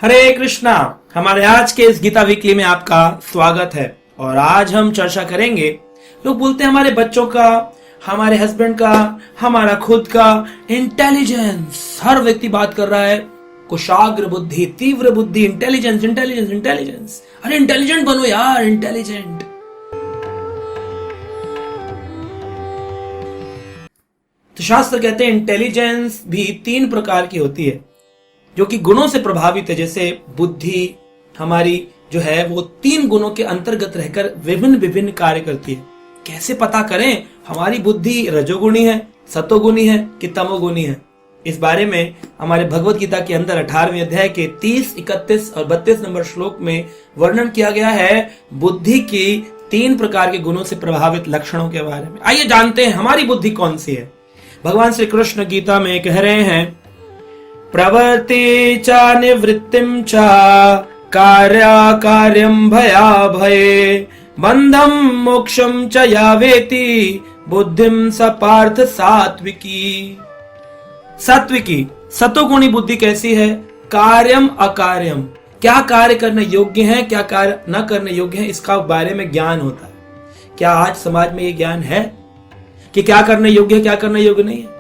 हरे कृष्णा। हमारे आज के इस गीता वीकली में आपका स्वागत है। और आज हम चर्चा करेंगे, लोग बोलते हैं हमारे बच्चों का, हमारे हस्बैंड का, हमारा खुद का इंटेलिजेंस। हर व्यक्ति बात कर रहा है कुशाग्र बुद्धि, तीव्र बुद्धि, इंटेलिजेंस इंटेलिजेंस इंटेलिजेंस। अरे इंटेलिजेंट बनो यार, इंटेलिजेंट। तो शास्त्र कहते हैं इंटेलिजेंस भी तीन प्रकार की होती है जो कि गुणों से प्रभावित है। जैसे बुद्धि हमारी जो है वो तीन गुणों के अंतर्गत रहकर विभिन्न विभिन्न कार्य करती है। कैसे पता करें हमारी बुद्धि रजोगुणी है, सतोगुणी है कि तमोगुणी है? इस बारे में हमारे भगवत गीता के अंदर 18वें अध्याय के 30, 31 और 32 नंबर श्लोक में वर्णन किया गया है बुद्धि की तीन प्रकार के गुणों से प्रभावित लक्षणों के बारे में। आइए जानते हैं हमारी बुद्धि कौन सी है। भगवान श्री कृष्ण गीता में कह रहे हैं, प्रवृत्ति च निवृत्तिम च कार्याकार्यं भयाभये बंधम मोक्षम च या वेति बुद्धिम स पार्थ सात्विकी। सात्विकी सतोगुणी बुद्धि कैसी है? कार्यम अकार्यम, क्या कार्य करने योग्य है, क्या कार्य न करने योग्य है, इसका बारे में ज्ञान होता है। क्या आज समाज में ये ज्ञान है कि क्या करने योग्य है, क्या करने योग्य नहीं है?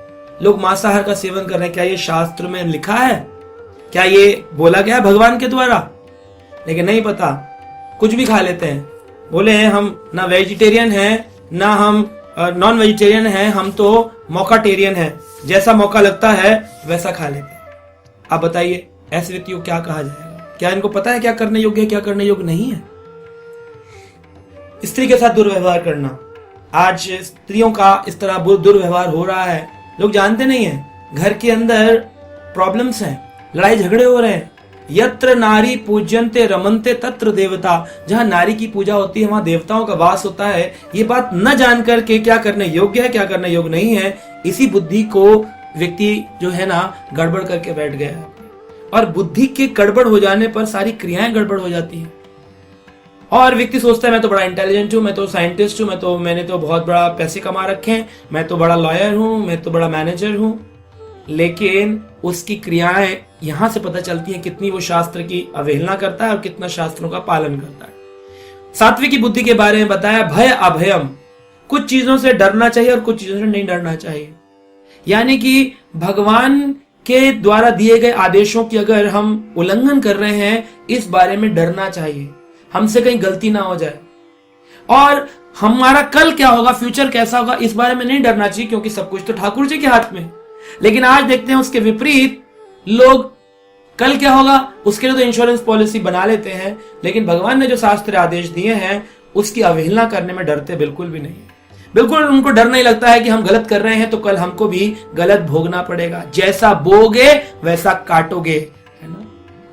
लोग मांसाहार का सेवन कर रहे हैं, क्या ये शास्त्र में लिखा है? क्या ये बोला गया भगवान के द्वारा? लेकिन नहीं पता, कुछ भी खा लेते हैं। बोले हैं हम ना वेजिटेरियन हैं ना हम नॉन वेजिटेरियन हैं, हम तो मौकाटेरियन हैं, जैसा मौका लगता है वैसा खा लेते हैं। आप बताइए ऐसे व्यक्तियों को क्या कहा जाएगा? क्या इनको पता है क्या करने योग्य है, क्या करने योग्य नहीं है? स्त्री के साथ दुर्व्यवहार करना, आज स्त्रियों का इस तरह दुर्व्यवहार हो रहा है, लोग जानते नहीं है। घर के अंदर प्रॉब्लम्स हैं, लड़ाई झगड़े हो रहे हैं। यत्र नारी पूज्यन्ते रमन्ते तत्र देवता, जहां नारी की पूजा होती है वहां देवताओं का वास होता है। ये बात न जान करके क्या करने योग्य है, क्या करने योग्य नहीं है, इसी बुद्धि को व्यक्ति जो है ना गड़बड़ करके बैठ गया है। और बुद्धि के गड़बड़ हो जाने पर सारी क्रियाएं गड़बड़ हो जाती हैं। और व्यक्ति सोचता है मैं तो बड़ा इंटेलिजेंट हूं, मैं तो साइंटिस्ट हूं, मैंने तो बहुत बड़ा पैसे कमा रखे हैं, मैं तो बड़ा लॉयर हूं, मैं तो बड़ा मैनेजर हूं। लेकिन उसकी क्रियाएं यहां से पता चलती हैं कितनी वो शास्त्र की अवहेलना करता है और कितना शास्त्रों का पालन करता है। सात्विक की बुद्धि के बारे में बताया भय अभयम, कुछ चीजों से डरना चाहिए और कुछ चीजों से नहीं डरना चाहिए। यानी कि भगवान के द्वारा दिए गए आदेशों की अगर हम उल्लंघन कर रहे हैं, इस बारे में डरना चाहिए, हमसे कहीं गलती ना हो जाए। और हमारा कल क्या होगा, फ्यूचर कैसा होगा, इस बारे में नहीं डरना चाहिए, क्योंकि सब कुछ तो ठाकुर जी के हाथ में। लेकिन आज देखते हैं उसके विपरीत लोग कल क्या होगा उसके लिए तो इंश्योरेंस पॉलिसी बना लेते हैं, लेकिन भगवान ने जो शास्त्र आदेश दिए हैं उसकी अवहेलना करने में डरते बिल्कुल भी नहीं। बिल्कुल उनको डर नहीं लगता है कि हम गलत कर रहे हैं तो कल हमको भी गलत भोगना पड़ेगा, जैसा बोगे वैसा काटोगे, है ना।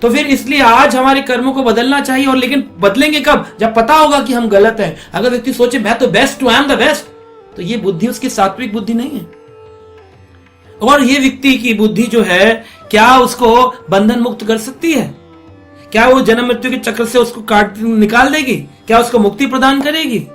तो फिर इसलिए आज हमारे कर्मों को बदलना चाहिए। और लेकिन बदलेंगे कब? जब पता होगा कि हम गलत हैं। अगर व्यक्ति सोचे मैं तो बेस्ट हूं, आई एम द बेस्ट, तो ये बुद्धि उसकी सात्विक बुद्धि नहीं है। और ये व्यक्ति की बुद्धि जो है क्या उसको बंधन मुक्त कर सकती है? क्या वो जन्म मृत्यु के चक्र से उसको काट निकाल देगी? क्या उसको मुक्ति प्रदान करेगी?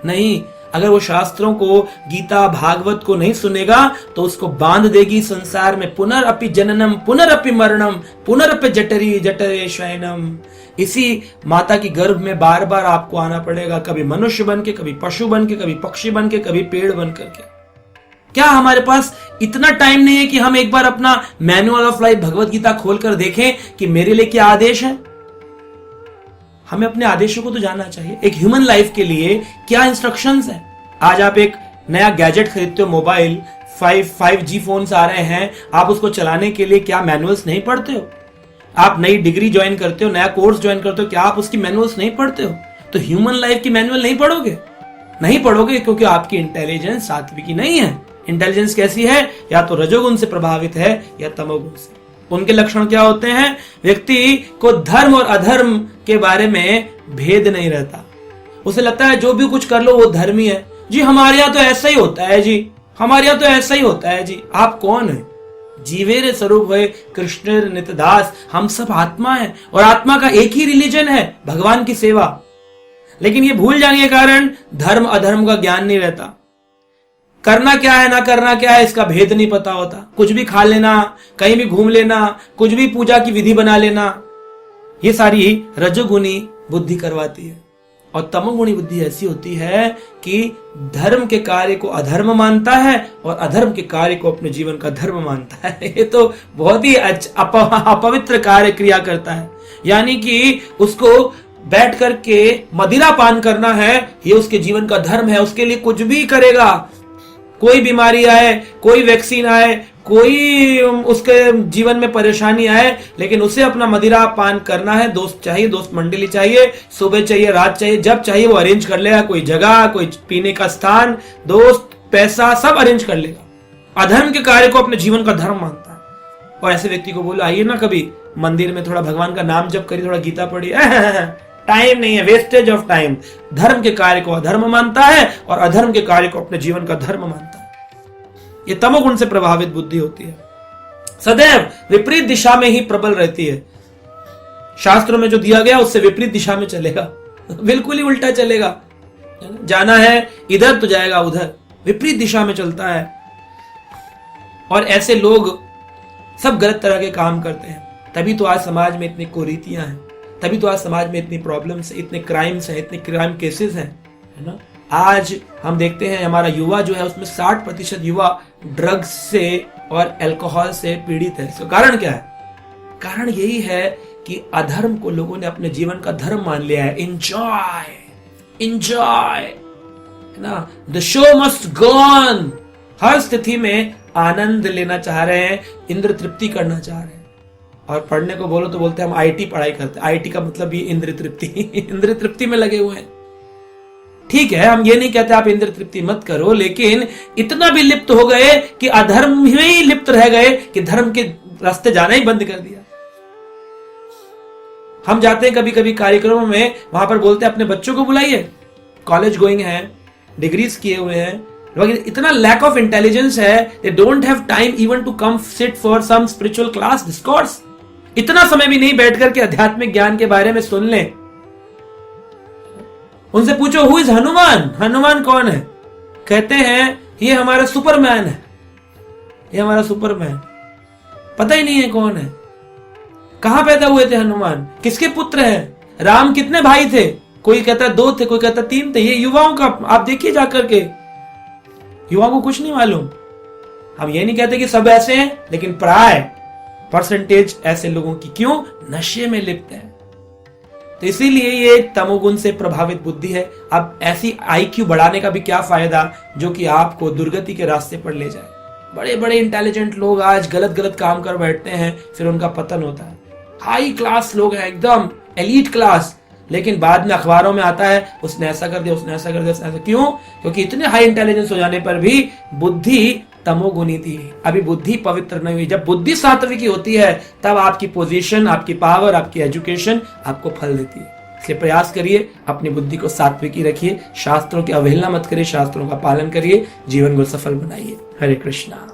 नहीं। अगर वो शास्त्रों को, गीता भागवत को नहीं सुनेगा तो उसको बांध देगी संसार में। पुनरअपि जननम पुनरअपि मरणम पुनरअपि जठरी जठरे शयनम। इसी माता की गर्भ में बार बार आपको आना पड़ेगा, कभी मनुष्य बन के, कभी पशु बन के, कभी पक्षी बन के, कभी पेड़ बन करके। क्या हमारे पास इतना टाइम नहीं है कि हम एक बार अपना manual of life Bhagavad Gita खोलकर देखें कि मेरे लिए क्या आदेश है? हमें अपने आदेशों को तो जानना चाहिए। एक ह्यूमन लाइफ के लिए क्या इंस्ट्रक्शंस है? आज आप एक नया गैजेट खरीदते हो, मोबाइल 5G फोन्स आ रहे हैं, आप उसको चलाने के लिए क्या मैनुअल्स नहीं पढ़ते हो? आप नई डिग्री ज्वाइन करते हो, नया कोर्स ज्वाइन करते हो, क्या आप उसकी मैनुअल्स नहीं पढ़ते हो? तो ह्यूमन लाइफ की मैनुअल नहीं पढ़ोगे? नहीं पढ़ोगे क्योंकि आपकी इंटेलिजेंस सात्विकी नहीं है। इंटेलिजेंस कैसी है? या तो रजोगुण से प्रभावित है या तमोगुण से। उनके लक्षण क्या होते हैं? व्यक्ति को धर्म और अधर्म के बारे में भेद नहीं रहता। उसे लगता है जो भी कुछ कर लो वो धर्मी है। जी हमारे यहाँ तो ऐसा ही होता है, जी हमारे यहाँ तो ऐसा ही होता है। जी आप कौन है? जीवेरे स्वरूप है कृष्ण नितदास। हम सब आत्मा है और आत्मा का एक ही रिलीजन है, भगवान की सेवा। लेकिन ये भूल जाने के कारण धर्म अधर्म का ज्ञान नहीं रहता। करना क्या है ना करना क्या है इसका भेद नहीं पता होता। कुछ भी खा लेना, कहीं भी घूम लेना, कुछ भी पूजा की विधि बना लेना, ये सारी रजोगुणी बुद्धि करवाती है। और तमोगुणी बुद्धि ऐसी होती है कि धर्म के कार्य को अधर्म मानता है और अधर्म के कार्य को अपने जीवन का धर्म मानता है। ये तो बहुत ही अपवित्र कार्य क्रिया करता है। यानी कि उसको बैठ करके मदिरा पान करना है, ये उसके जीवन का धर्म है। उसके लिए कुछ भी करेगा, कोई बीमारी आए, कोई वैक्सीन आए, कोई उसके जीवन में परेशानी आए, लेकिन उसे अपना मदिरा पान करना है। दोस्त चाहिए, दोस्त मंडली चाहिए, सुबह चाहिए, रात चाहिए, जब चाहिए वो अरेंज कर लेगा। कोई जगह, कोई पीने का स्थान, दोस्त, पैसा, सब अरेंज कर लेगा। अधर्म के कार्य को अपने जीवन का धर्म मानता है। और ऐसे व्यक्ति को बोलो आइए ना कभी मंदिर में, थोड़ा भगवान का नाम जप करिए, थोड़ा गीता पढ़िए। टाइम नहीं है, वेस्टेज ऑफ टाइम। धर्म के कार्य को अधर्म मानता है और अधर्म के कार्य को अपने जीवन का धर्म मानता है। ये तमोगुण से प्रभावित बुद्धि होती है, सदैव विपरीत दिशा में ही प्रबल रहती है। शास्त्रों में जो दिया गया उससे विपरीत दिशा में चलेगा, बिल्कुल ही उल्टा चलेगा। जाना है इधर तो जाएगा उधर, विपरीत दिशा में चलता है। और ऐसे लोग सब गलत तरह के काम करते हैं। तभी तो आज समाज में इतनी कुरीतियां हैं, तभी तो आज समाज में इतनी प्रॉब्लम्स, इतने क्राइम्स हैं, इतने क्राइम केसेस हैं, है ना। आज हम देखते हैं हमारा युवा जो है उसमें 60% युवा ड्रग्स से और अल्कोहल से पीड़ित है। इसका कारण क्या है? कारण यही है कि अधर्म को लोगों ने अपने जीवन का धर्म मान लिया है। एंजॉय, है ना, the show must go on. हर स्थिति में आनंद लेना चाह रहे हैं, इंद्र तृप्ति करना चाह रहे हैं। और पढ़ने को बोलो तो बोलते हैं हम आईटी पढ़ाई करते हैं। आईटी का मतलब भी इंद्र तृप्ति, इंद्र तृप्ति में लगे हुए हैं। ठीक है, हम ये नहीं कहते आप इंद्र तृप्ति मत करो, लेकिन इतना भी लिप्त हो गए कि अधर्म में ही लिप्त रह गए कि धर्म के रास्ते जाना ही बंद कर दिया। हम जाते हैं कभी कभी कार्यक्रमों में, वहां पर बोलते हैं अपने बच्चों को बुलाइए, कॉलेज गोइंग है, डिग्रीज किए हुए हैं, इतना लैक ऑफ इंटेलिजेंस है, they don't have time even to come sit for some spiritual class discourse. इतना समय भी नहीं बैठ करके आध्यात्मिक ज्ञान के बारे में सुन लें। उनसे पूछो हु इज हनुमान, हनुमान कौन है? कहते हैं ये हमारा सुपरमैन है, ये हमारा सुपरमैन। पता ही नहीं है कौन है। कहां पैदा हुए थे हनुमान, किसके पुत्र हैं? राम कितने भाई थे? कोई कहता 2 थे, कोई कहता 3 थे। ये युवाओं का आप देखिए जाकर के, युवाओं को कुछ नहीं मालूम। हम ये नहीं कहते कि सब ऐसे हैं, लेकिन प्राय परसेंटेज ऐसे लोगों की क्यों नशे में लिप्त है। तो इसीलिए ये तमोगुण से प्रभावित बुद्धि है। अब ऐसी आईक्यू बढ़ाने का भी क्या फायदा जो कि आपको दुर्गति के रास्ते पर ले जाए। बड़े बड़े इंटेलिजेंट लोग आज गलत गलत काम कर बैठते हैं, फिर उनका पतन होता है। हाई क्लास लोग हैं, एकदम एलीट क्लास, लेकिन बाद में अखबारों में आता है उसने ऐसा कर दिया, उसने ऐसा कर दिया, उसने ऐसा। क्यों? क्योंकि इतने हाई इंटेलिजेंस हो जाने पर भी बुद्धि तमोगुणी थी, अभी बुद्धि पवित्र नहीं हुई। जब बुद्धि सात्विकी होती है तब आपकी पोजीशन, आपकी पावर, आपकी एजुकेशन आपको फल देती है। इसलिए प्रयास करिए, अपनी बुद्धि को सात्विकी रखिए, शास्त्रों की अवहेलना मत करिए, शास्त्रों का पालन करिए, जीवन को सफल बनाइए। हरे कृष्णा।